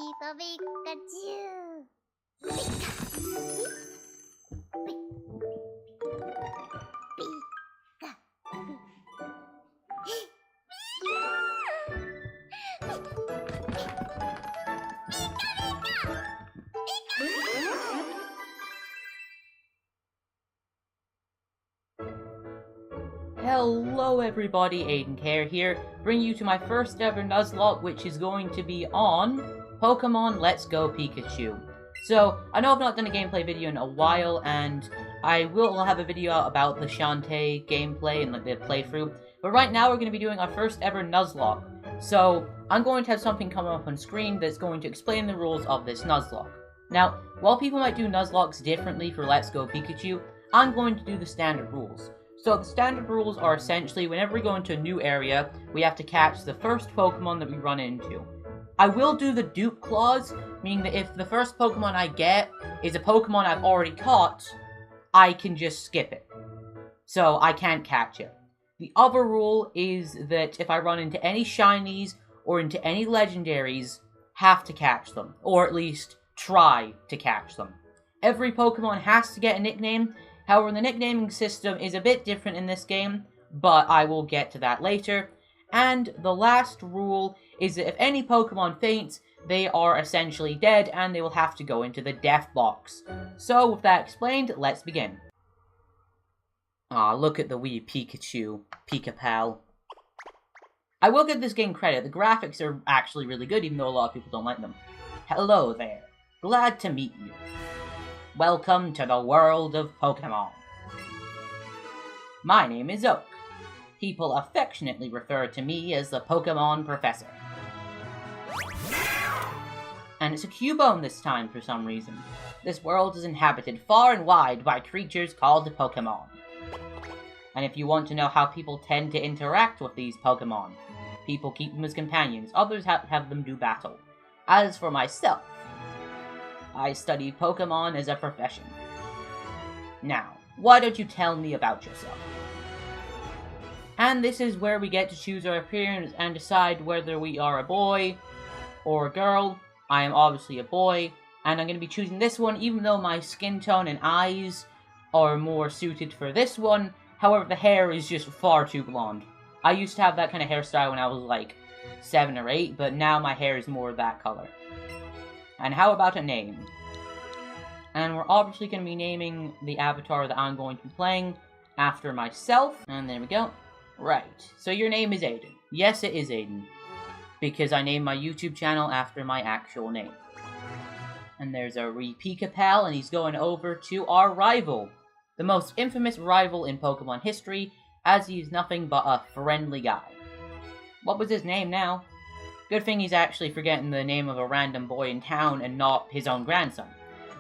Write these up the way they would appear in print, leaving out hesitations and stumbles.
the Pikachu. Hello everybody, Aiden here, bringing you to my first ever Nuzlocke, which is going to be on Pokemon Let's Go Pikachu. So, I know I've not done a gameplay video in a while, and I will have a video out about the Shantae gameplay and the playthrough, but right now we're going to be doing our first ever Nuzlocke. So, I'm going to have something come up on screen that's going to explain the rules of this Nuzlocke. Now, while people might do Nuzlockes differently for Let's Go Pikachu, I'm going to do the standard rules. So the standard rules are essentially, whenever we go into a new area, we have to catch the first Pokemon that we run into. I will do the dupe clause, meaning that if the first Pokemon I get is a Pokemon I've already caught, I can just skip it. So I can't catch it. The other rule is that if I run into any shinies or into any legendaries, have to catch them, or at least try to catch them. Every Pokemon has to get a nickname. However, the nicknaming system is a bit different in this game, but I will get to that later. And the last rule is that if any Pokemon faints, they are essentially dead, and they will have to go into the death box. So, with that explained, let's begin. Aw, look at the wee Pikachu, Pika-Pal. I will give this game credit, the graphics are actually really good, even though a lot of people don't like them. Hello there, glad to meet you. Welcome to the world of Pokemon. My name is Oak. People affectionately refer to me as the Pokemon Professor. And it's a Cubone this time for some reason. This world is inhabited far and wide by creatures called Pokemon. And if you want to know how people tend to interact with these Pokemon, people keep them as companions, others have them do battle. As for myself, I study Pokemon as a profession. Now, why don't you tell me about yourself? And this is where we get to choose our appearance and decide whether we are a boy or a girl. I am obviously a boy, and I'm going to be choosing this one even though my skin tone and eyes are more suited for this one. However, the hair is just far too blonde. I used to have that kind of hairstyle when I was like 7 or 8, but now my hair is more that color. And how about a name? And we're obviously going to be naming the avatar that I'm going to be playing after myself. And there we go. Right. So your name is Aiden. Yes, it is Aiden. Because I named my YouTube channel after my actual name. And there's our wee Pika-Pal, and he's going over to our rival. The most infamous rival in Pokemon history, as he's nothing but a friendly guy. What was his name now? Good thing he's actually forgetting the name of a random boy in town and not his own grandson.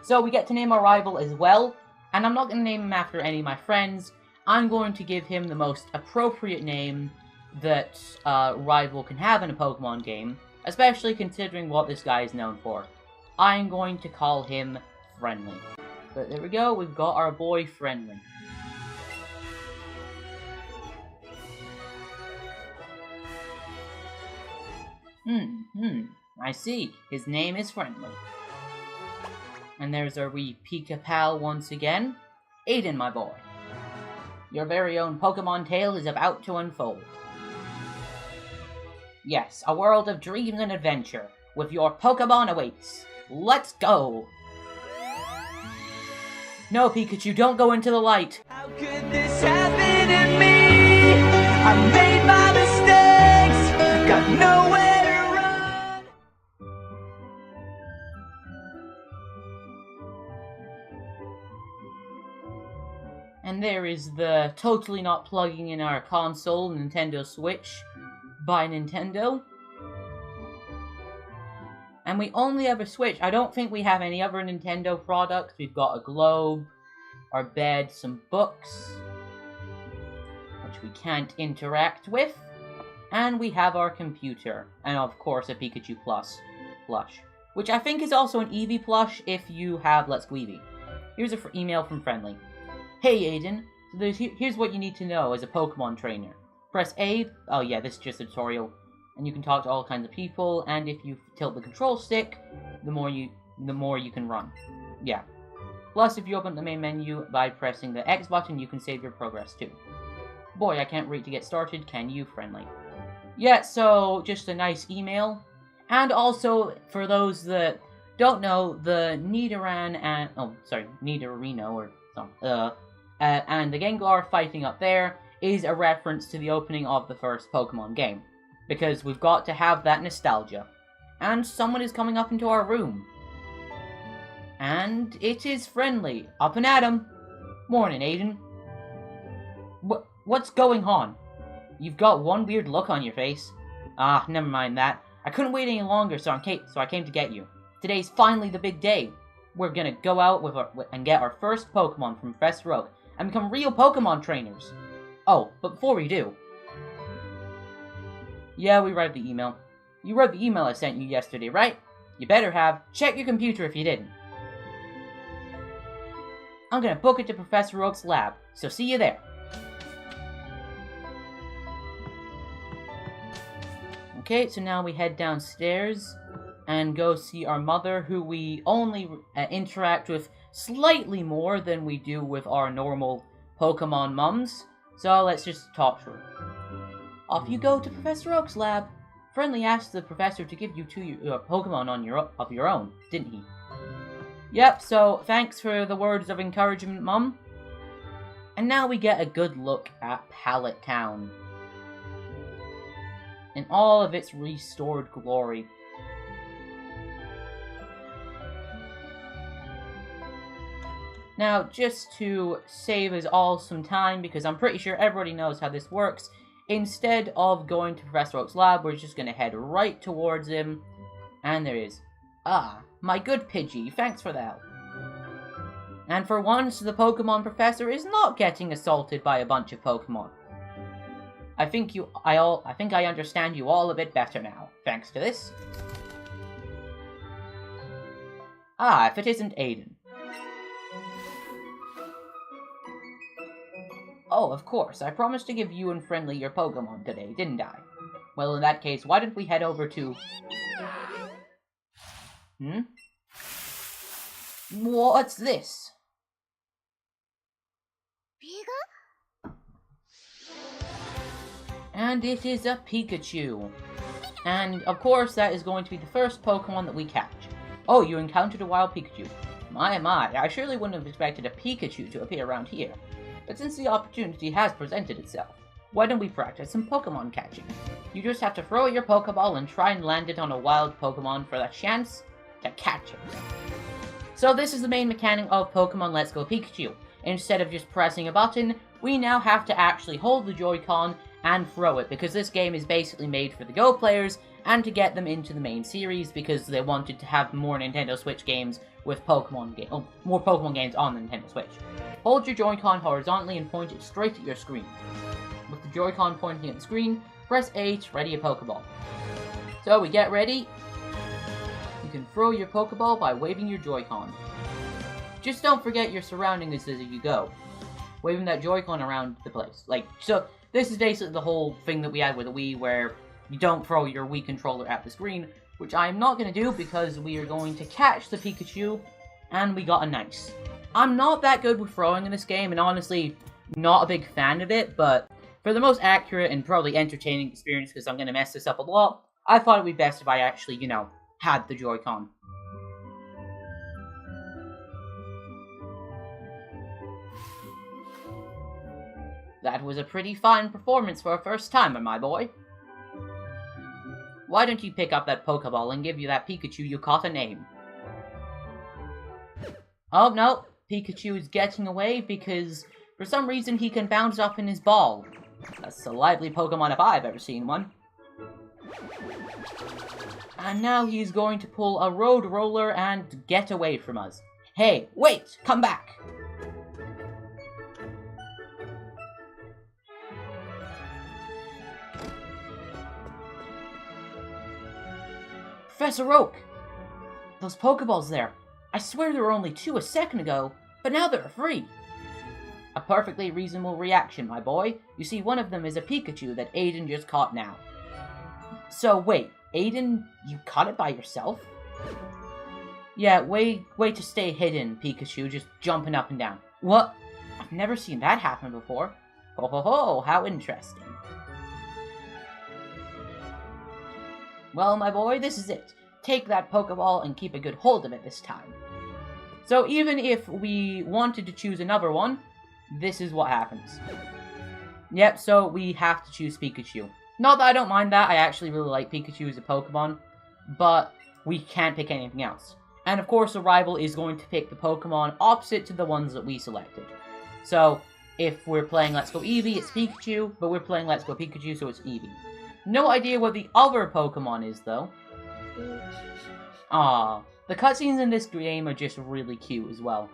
So we get to name our rival as well, and I'm not going to name him after any of my friends. I'm going to give him the most appropriate name that a rival can have in a Pokemon game, especially considering what this guy is known for. I'm going to call him Friendly. But there we go, we've got our boy Friendly. I see. His name is Friendly. And there's our wee Pika-Pal once again. Aiden, my boy. Your very own Pokemon tale is about to unfold. Yes, a world of dreams and adventure, with your Pokemon awaits. Let's go! No, Pikachu, don't go into the light! How could this happen to me? I made my mistakes, got nowhere to run. And there is the totally not plugging in our console Nintendo Switch by Nintendo. And we only have a Switch. I don't think we have any other Nintendo products. We've got a globe, our bed, some books, which we can't interact with. And we have our computer. And of course a Pikachu Plus plush. Which I think is also an Eevee plush if you have Let's Go Eevee. Here's an email from Friendly. Hey Aiden, so here's what you need to know as a Pokemon trainer. Press A, oh yeah, this is just a tutorial. and you can talk to all kinds of people, and if you tilt the control stick, the more you can run. Yeah. Plus, if you open the main menu by pressing the X button, you can save your progress too. Boy, I can't wait to get started, can you, friendly? Yeah, so, just a nice email. And also, for those that don't know, the Nidoran and... oh, sorry, Nidorino, or something, and the Gengar fighting up there is a reference to the opening of the first Pokemon game. Because we've got to have that nostalgia. And someone is coming up into our room. And it is friendly. Up and at 'em. Morning, Aiden. What's going on? You've got one weird look on your face. Ah, never mind that. I couldn't wait any longer, so I came to get you. Today's finally the big day. We're gonna go out and get our first Pokemon from Professor Oak and become real Pokemon trainers. Oh, but before we do... yeah, we read the email. You read the email I sent you yesterday, right? You better have. Check your computer if you didn't. I'm gonna book it to Professor Oak's lab, so see you there. Okay, so now we head downstairs and go see our mother, who we only interact with slightly more than we do with our normal Pokemon mums. So let's just talk to her. Off you go to Professor Oak's lab. Friendly asked the professor to give you two Pokemon of your own, didn't he? Yep, so thanks for the words of encouragement, Mum. And now we get a good look at Pallet Town in all of its restored glory. Now, just to save us all some time, because I'm pretty sure everybody knows how this works, instead of going to Professor Oak's lab, we're just going to head right towards him. And there he is. Ah, my good Pidgey, thanks for that. And for once, the Pokemon Professor is not getting assaulted by a bunch of Pokemon. I think I understand you all a bit better now, thanks to this. Ah, if it isn't Aiden. Oh, of course, I promised to give you and Friendly your Pokemon today, didn't I? Well, in that case, why don't we head over to... What's this? And it is a Pikachu. And, of course, that is going to be the first Pokemon that we catch. Oh, you encountered a wild Pikachu. My, I surely wouldn't have expected a Pikachu to appear around here. But since the opportunity has presented itself, why don't we practice some Pokemon catching? You just have to throw your Pokeball and try and land it on a wild Pokemon for the chance to catch it. So this is the main mechanic of Pokemon Let's Go Pikachu. Instead of just pressing a button, we now have to actually hold the Joy-Con and throw it, because this game is basically made for the Go players and to get them into the main series, because they wanted to have more Nintendo Switch games with more Pokemon games on the Nintendo Switch. Hold your Joy-Con horizontally and point it straight at your screen. With the Joy-Con pointing at the screen, press A to ready a Pokeball. So we get ready. You can throw your Pokeball by waving your Joy-Con. Just don't forget your surroundings as you go, waving that Joy-Con around the place. So this is basically the whole thing that we had with the Wii, where you don't throw your Wii controller at the screen, which I'm not going to do because we are going to catch the Pikachu, and we got a nice. I'm not that good with throwing in this game, and honestly, not a big fan of it, but for the most accurate and probably entertaining experience, because I'm going to mess this up a lot, I thought it would be best if I actually, had the Joy-Con. That was a pretty fine performance for a first timer, my boy. Why don't you pick up that Pokeball and give you that Pikachu you caught a name? Oh no, Pikachu is getting away because for some reason he can bounce up in his ball. That's a lively Pokemon if I've ever seen one. And now he's going to pull a Road Roller and get away from us. Hey, wait! Come back! Professor Oak! Those Pokeballs there. I swear there were only 2 a second ago, but now there are 3. A perfectly reasonable reaction, my boy. You see, one of them is a Pikachu that Aiden just caught now. So wait, Aiden, you caught it by yourself? Yeah, way to stay hidden, Pikachu, just jumping up and down. What? I've never seen that happen before. Ho ho ho, how interesting. Well, my boy, this is it. Take that Pokeball and keep a good hold of it this time. So even if we wanted to choose another one, this is what happens. Yep, so we have to choose Pikachu. Not that I don't mind that, I actually really like Pikachu as a Pokemon, but we can't pick anything else. And of course the rival is going to pick the Pokemon opposite to the ones that we selected. So, if we're playing Let's Go Eevee, it's Pikachu, but we're playing Let's Go Pikachu, so it's Eevee. No idea what the other Pokemon is, though. Ah, the cutscenes in this game are just really cute as well.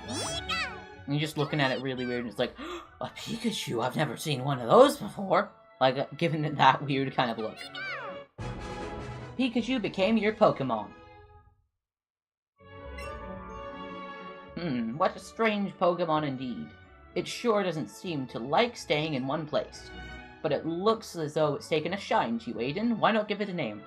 And you're just looking at it really weird, and it's like, a Pikachu, I've never seen one of those before. Like, giving it that weird kind of look. Pikachu became your Pokemon. What a strange Pokemon indeed. It sure doesn't seem to like staying in one place. But it looks as though it's taken a shine to you, Aiden. Why not give it a name?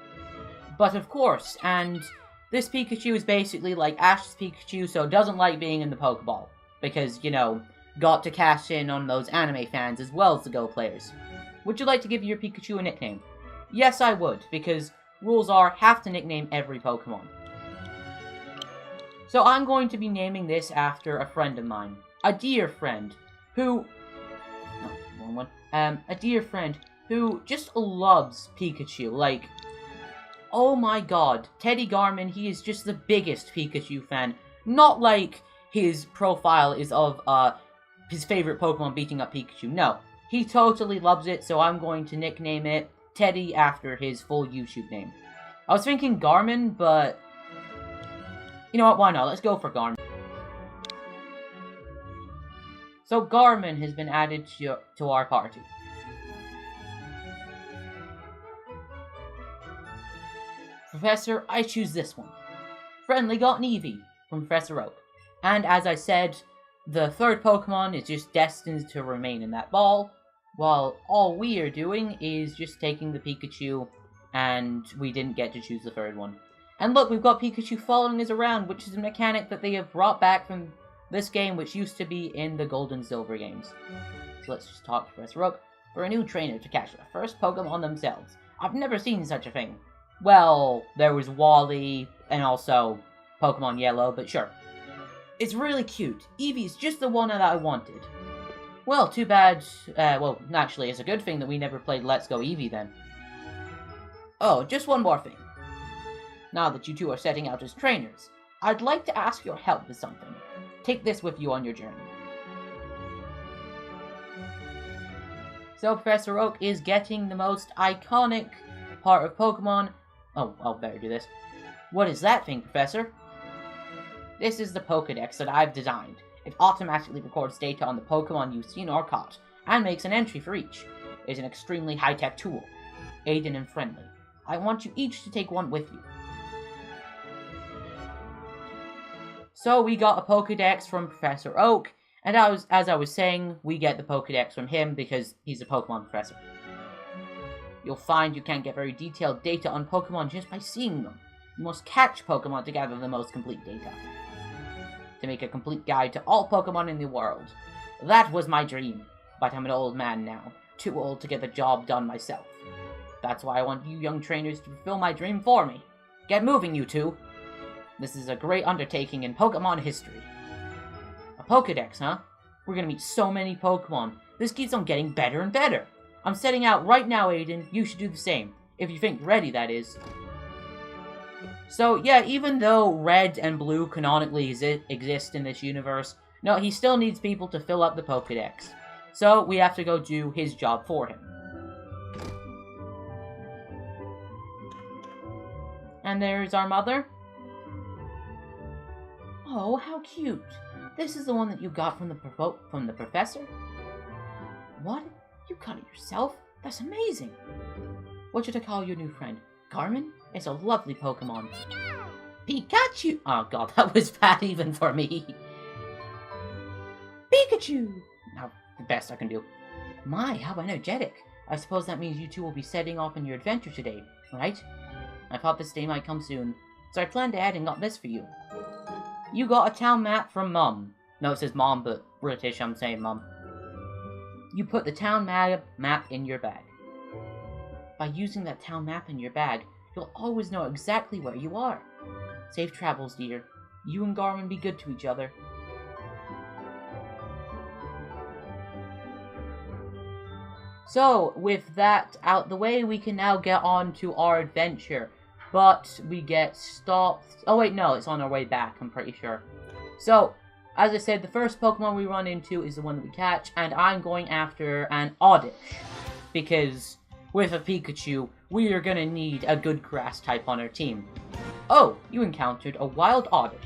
But of course, and this Pikachu is basically like Ash's Pikachu, so it doesn't like being in the Pokeball. Because, you know, got to cash in on those anime fans as well as the Go players. Would you like to give your Pikachu a nickname? Yes, I would, because rules are have to nickname every Pokemon. So I'm going to be naming this after a friend of mine. A dear friend who... No, wrong one. A dear friend who just loves Pikachu. Like, oh my god. Teddy Garmin, he is just the biggest Pikachu fan. Not like his profile is of his favorite Pokemon beating up Pikachu. No, he totally loves it, so I'm going to nickname it Teddy after his full YouTube name. I was thinking Garmin, but... You know what, why not? Let's go for Garmin. So Garmin has been added to our party. Professor, I choose this one. Friendly got an Eevee from Professor Oak. And as I said, the third Pokemon is just destined to remain in that ball, while all we are doing is just taking the Pikachu, and we didn't get to choose the third one. And look, we've got Pikachu following us around, which is a mechanic that they have brought back from this game, which used to be in the Gold and Silver games. So let's just talk to Professor Oak for a new trainer to catch the first Pokemon themselves. I've never seen such a thing. Well, there was Wally, and also Pokemon Yellow, but sure. It's really cute. Eevee's just the one that I wanted. Well, too bad, well, naturally, it's a good thing that we never played Let's Go Eevee then. Oh, just one more thing. Now that you two are setting out as trainers, I'd like to ask your help with something. Take this with you on your journey. So Professor Oak is getting the most iconic part of Pokemon. Oh, I'll better do this. What is that thing, Professor? This is the Pokedex that I've designed. It automatically records data on the Pokemon you've seen or caught, and makes an entry for each. It's an extremely high-tech tool. Aiden and friendly. I want you each to take one with you. So we got a Pokedex from Professor Oak, and as I was saying, we get the Pokedex from him because he's a Pokemon professor. You'll find you can't get very detailed data on Pokemon just by seeing them. You must catch Pokemon to gather the most complete data. To make a complete guide to all Pokemon in the world. That was my dream, but I'm an old man now, too old to get the job done myself. That's why I want you young trainers to fulfill my dream for me. Get moving, you two! This is a great undertaking in Pokemon history. A Pokedex, huh? We're gonna meet so many Pokemon. This keeps on getting better and better. I'm setting out right now, Aiden. You should do the same. If you think ready, that is. So, yeah, even though Red and Blue canonically exist in this universe, no, he still needs people to fill up the Pokedex. So, we have to go do his job for him. And there's our mother. Oh, how cute. This is the one that you got from the professor? What? You cut it yourself? That's amazing. What should I call your new friend? Garmin? It's a lovely Pokemon. Pikachu! Oh god, that was bad even for me. Pikachu! Now, the best I can do. My, how energetic. I suppose that means you two will be setting off on your adventure today, right? I thought this day might come soon, so I planned ahead and got this for you. You got a town map from Mum. No, it says Mom, but British, I'm saying Mum. You put the town map in your bag. By using that town map in your bag, you'll always know exactly where you are. Safe travels, dear. You and Garmin be good to each other. So, with that out the way, we can now get on to our adventure. But we get stopped... Oh wait, no, it's on our way back, I'm pretty sure. So, as I said, the first Pokemon we run into is the one that we catch, and I'm going after an Oddish. Because with a Pikachu, we are gonna need a good grass type on our team. Oh, you encountered a wild Oddish.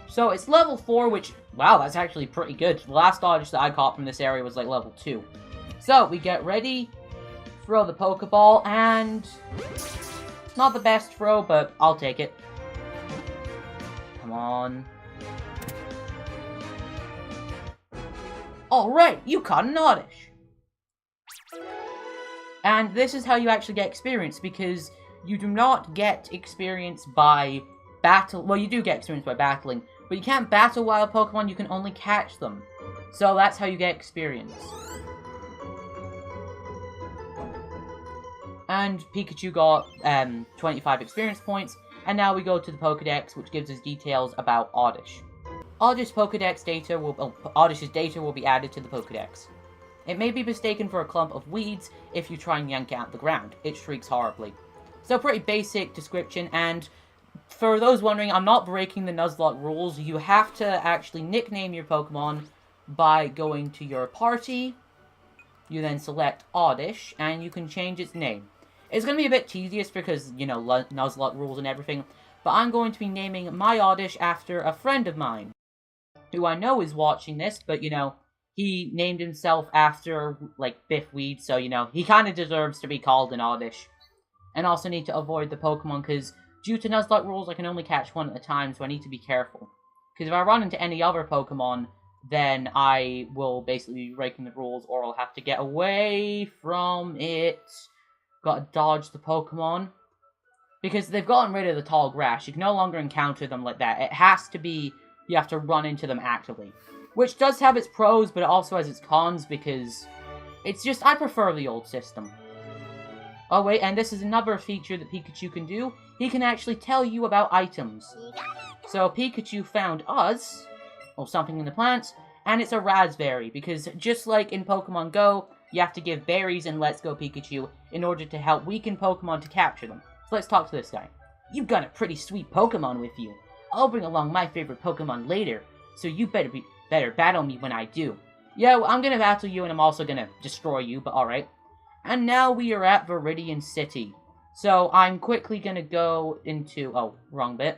So it's level 4, which, wow, that's actually pretty good. The last Oddish that I caught from this area was like level 2. So, we get ready, throw the Pokeball, and... not the best throw, but I'll take it. Come on. Alright, you caught an Oddish! And this is how you actually get experience, because you do not get experience by battle... Well, you do get experience by battling, but you can't battle wild Pokemon, you can only catch them. So that's how you get experience. And Pikachu got 25 experience points, and now we go to the Pokedex, which gives us details about Oddish. Oddish's data will be added to the Pokedex. It may be mistaken for a clump of weeds if you try and yank it out the ground. It shrieks horribly. So pretty basic description, and for those wondering, I'm not breaking the Nuzlocke rules. You have to actually nickname your Pokemon by going to your party. You then select Oddish, and you can change its name. It's going to be a bit tedious because, you know, Nuzlocke rules and everything, but I'm going to be naming my Oddish after a friend of mine, who I know is watching this, but, you know, he named himself after, like, Biffweed, so, you know, he kind of deserves to be called an Oddish. And also need to avoid the Pokemon, because due to Nuzlocke rules, I can only catch one at a time, so I need to be careful. Because if I run into any other Pokemon, then I will basically be breaking the rules, or I'll have to get away from it. Gotta dodge the Pokemon. Because they've gotten rid of the tall grass. You can no longer encounter them like that. It has to be, you have to run into them actively. Which does have its pros, but it also has its cons, because it's just, I prefer the old system. Oh wait, and this is another feature that Pikachu can do. He can actually tell you about items. So Pikachu found us, or something in the plants, and it's a raspberry, because just like in Pokemon Go, you have to give berries in Let's Go Pikachu in order to help weaken Pokemon to capture them. So let's talk to this guy. You've got a pretty sweet Pokemon with you. I'll bring along my favorite Pokemon later, so you better battle me when I do. Yeah, well, I'm gonna battle you and I'm also gonna destroy you, but alright. And now we are at Viridian City. So I'm quickly gonna go into... oh, wrong bit.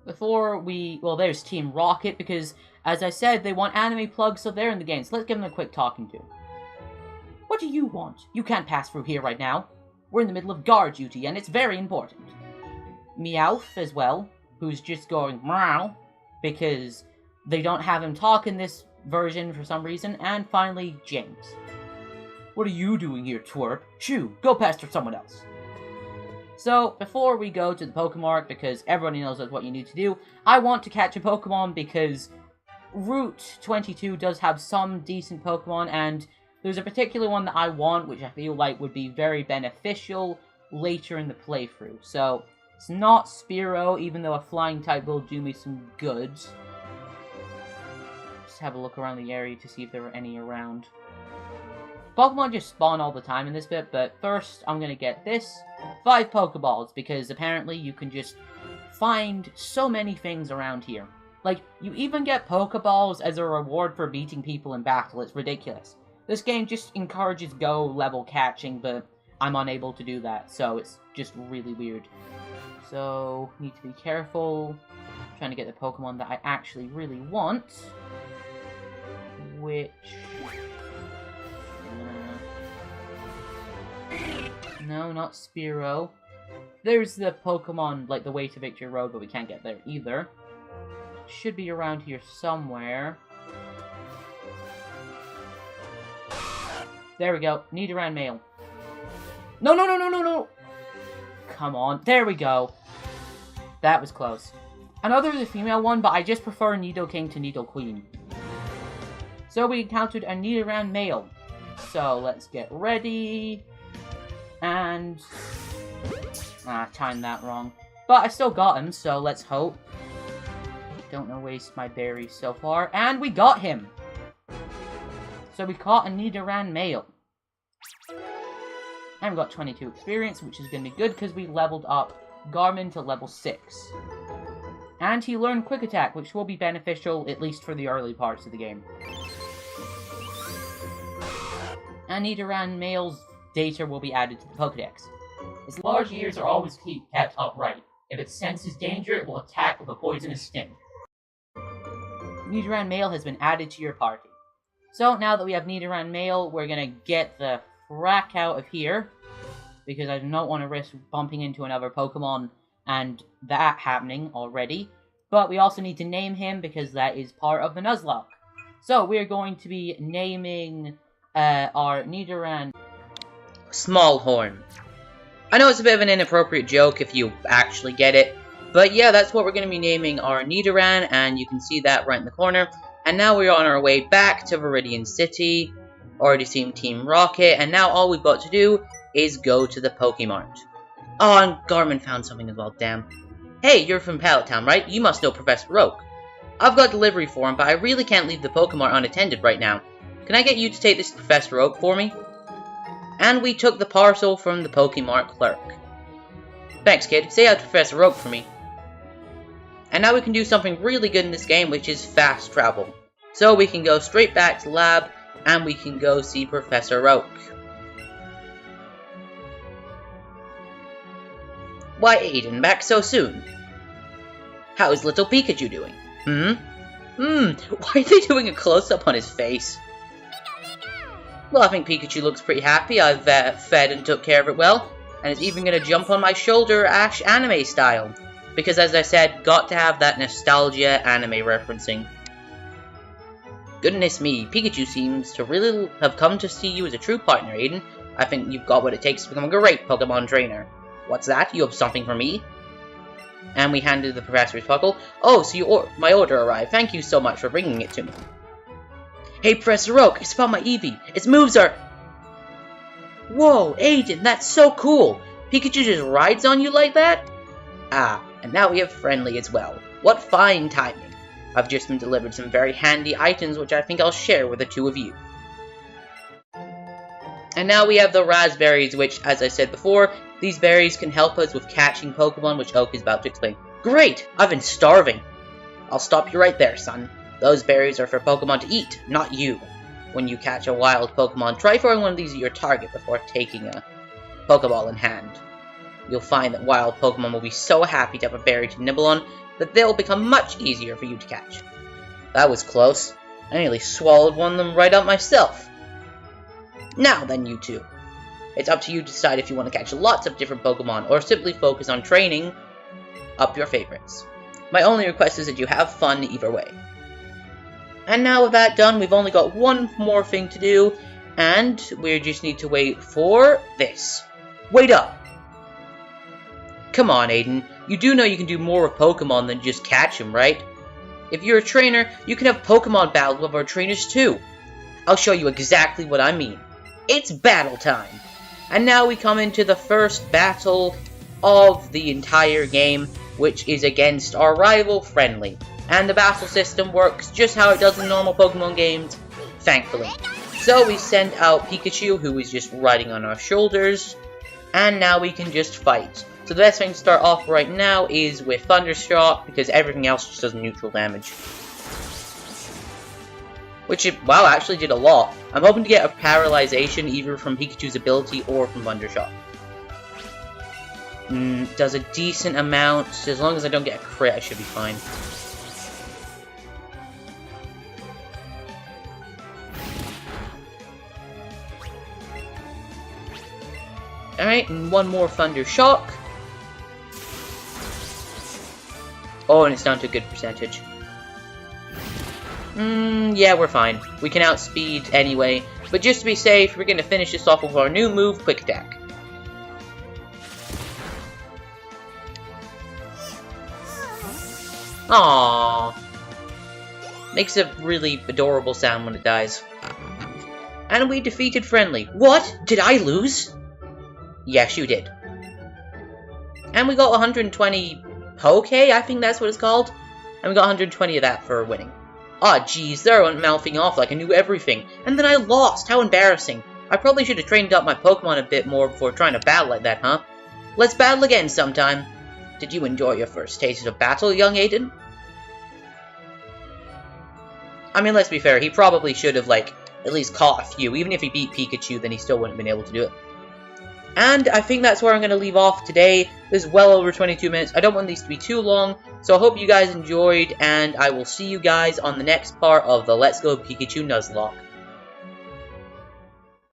Before we... well, there's Team Rocket, because, as I said, they want anime plugs, so they're in the game. So let's give them a quick talking to. What do you want? You can't pass through here right now. We're in the middle of guard duty, and it's very important. Meowth, as well, who's just going meow, because they don't have him talk in this version for some reason. And finally, James. What are you doing here, twerp? Shoo, go pester someone else. So, before we go to the Pokemon, because everybody knows that's what you need to do, I want to catch a Pokemon because Route 22 does have some decent Pokemon, and there's a particular one that I want, which I feel like would be very beneficial later in the playthrough. So, it's not Spearow, even though a flying type will do me some good. Just have a look around the area to see if there are any around. Pokemon just spawn all the time in this bit, but first I'm gonna get this 5 Pokeballs, because apparently you can just find so many things around here. Like, you even get Pokeballs as a reward for beating people in battle. It's ridiculous. This game just encourages Go level catching, but I'm unable to do that, so it's just really weird. So, need to be careful. I'm trying to get the Pokemon that I actually really want. Which... no, not Spearow. There's the Pokemon, like the Way to Victory Road, but we can't get there either. Should be around here somewhere. There we go. Nidoran male. No, no, no, no, no, no! Come on. There we go. That was close. I know there's a female one, but I just prefer Nidoking to Nidoqueen. So we encountered a Nidoran male. So let's get ready. And... timed that wrong. But I still got him, so let's hope. Don't want to waste my berries so far. And we got him! So we caught a Nidoran male. And we got 22 experience, which is going to be good because we leveled up Garmin to level 6. And he learned Quick Attack, which will be beneficial, at least for the early parts of the game. And Nidoran male's data will be added to the Pokedex. Its large ears are always kept upright. If it senses danger, it will attack with a poisonous sting. Nidoran male has been added to your party. So now that we have Nidoran male, we're gonna get the frack out of here, because I do not want to risk bumping into another Pokemon and that happening already. But we also need to name him, because that is part of the Nuzlocke. So we're going to be naming our Nidoran Smallhorn. I know it's a bit of an inappropriate joke if you actually get it, but yeah, that's what we're going to be naming our Nidoran, and you can see that right in the corner. And now we're on our way back to Viridian City. Already seen Team Rocket, and now all we've got to do is go to the Pokemart. Oh, and Garmin found something as well, damn. Hey, you're from Pallet Town, right? You must know Professor Oak. I've got delivery for him, but I really can't leave the Pokemart unattended right now. Can I get you to take this to Professor Oak for me? And we took the parcel from the Pokemart clerk. Thanks, kid. Say hi to Professor Oak for me. And now we can do something really good in this game, which is fast travel. So we can go straight back to the lab, and we can go see Professor Oak. Why, Aiden, back so soon? How's little Pikachu doing? Why are they doing a close-up on his face? Well, I think Pikachu looks pretty happy. I've fed and took care of it well, and it's even going to jump on my shoulder Ash anime style. Because, as I said, got to have that nostalgia anime referencing. Goodness me, Pikachu seems to really have come to see you as a true partner, Aiden. I think you've got what it takes to become a great Pokemon trainer. What's that? You have something for me? And we handed the professor his puckle. Oh, so my order arrived. Thank you so much for bringing it to me. Hey, Professor Oak, I spot my Eevee. Its moves are... Whoa, Aiden, that's so cool. Pikachu just rides on you like that? Ah, and now we have Friendly as well. What fine timing. I've just been delivered some very handy items which I think I'll share with the two of you. And now we have the raspberries, which, as I said before, these berries can help us with catching Pokemon, which Oak is about to explain. Great! I've been starving. I'll stop you right there, son. Those berries are for Pokemon to eat, not you. When you catch a wild Pokemon, try throwing one of these at your target before taking a Pokeball in hand. You'll find that wild Pokemon will be so happy to have a berry to nibble on that they'll become much easier for you to catch. That was close. I nearly swallowed one of them right up myself. Now then, you two. It's up to you to decide if you want to catch lots of different Pokemon or simply focus on training up your favorites. My only request is that you have fun either way. And now with that done, we've only got one more thing to do, and we just need to wait for this. Wait up! Come on, Aiden. You do know you can do more with Pokemon than just catch them, right? If you're a trainer, you can have Pokemon battles with our trainers too. I'll show you exactly what I mean. It's battle time! And now we come into the first battle of the entire game, which is against our rival Friendly. And the battle system works just how it does in normal Pokemon games, thankfully. So we send out Pikachu, who is just riding on our shoulders, and now we can just fight. So the best thing to start off right now is with Thundershock, because everything else just does neutral damage. Which, wow, actually did a lot. I'm hoping to get a Paralyzation either from Pikachu's ability or from Thundershock. Does a decent amount. As long as I don't get a crit, I should be fine. Alright, and one more Thundershock. Oh, and it's down to a good percentage. Yeah, we're fine. We can outspeed anyway, But just to be safe, we're going to finish this off with our new move, Quick Attack. Aww. Makes a really adorable sound when it dies. And we defeated Friendly. What? Did I lose? Yes, you did. And we got 120 Poke, I think that's what it's called. And we got 120 of that for winning. Aw, jeez, there I went mouthing off like I knew everything. And then I lost, how embarrassing. I probably should have trained up my Pokemon a bit more before trying to battle like that, huh? Let's battle again sometime. Did you enjoy your first taste of battle, young Aiden? I mean, let's be fair, he probably should have, like, at least caught a few. Even if he beat Pikachu, then he still wouldn't have been able to do it. And I think that's where I'm going to leave off today. This is well over 22 minutes. I don't want these to be too long, so I hope you guys enjoyed, and I will see you guys on the next part of the Let's Go Pikachu Nuzlocke.